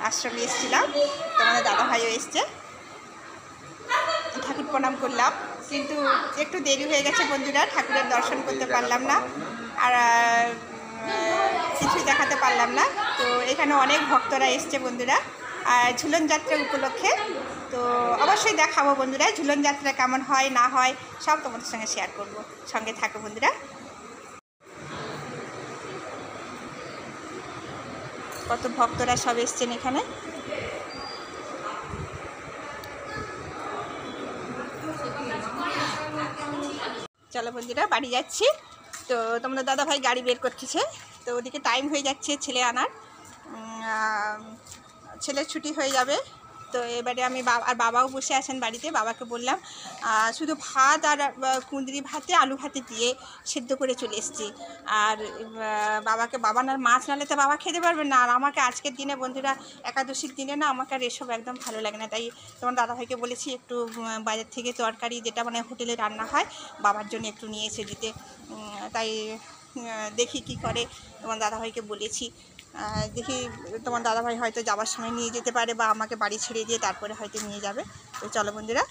আশ্রমে এসেছিলাম, তোমাদের দাদাভাইও এসছে, ঠাকুর প্রণাম করলাম। কিন্তু একটু দেরি হয়ে গেছে বন্ধুরা, ঠাকুরের দর্শন করতে পারলাম না আর কিছুই দেখাতে পারলাম না। তো এখানে অনেক ভক্তরা এসছে বন্ধুরা আর ঝুলন যাত্রা উপলক্ষে। তো অবশ্যই দেখাবো বন্ধুরা ঝুলন যাত্রা কেমন হয় না হয় সব তোমাদের সঙ্গে শেয়ার করব, সঙ্গে থাকো বন্ধুরা। কত ভক্তরা সব এসছেন এখানে। চলো বন্ধুরা বাড়ি যাচ্ছি। তো তোমাদের দাদাভাই গাড়ি বের করতেছে, তো ওদিকে টাইম হয়ে যাচ্ছে ছেলে আনার, ছেলের ছুটি হয়ে যাবে। তো এবারে আমি বাবাও বসে আছেন বাড়িতে, বাবাকে বললাম শুধু ভাত আর কুঁদরি ভাতে আলু ভাতে দিয়ে সেদ্ধ করে চলে এসেছি। আর বাবার মাছ নালে তো বাবা খেতে পারবেন না। আর আমাকে আজকের দিনে বন্ধুরা একাদশীর দিনে না আমাকে আর এসব একদম ভালো লাগে না। তাই তোমার দাদাভাইকে বলেছি একটু বাজার থেকে তরকারি যেটা মানে হোটেলে রান্না হয় বাবার জন্য একটু নিয়ে এসে দিতে। তাই দেখি কি করে, তোমার দাদাভাইকে বলেছি। দেখি তোমার দাদাভাই হয়তো যাওয়ার সময় নিয়ে যেতে পারে বা আমাকে বাড়ি ছেড়ে দিয়ে তারপরে হয়তো নিয়ে যাবে। তো চলো বন্ধুরা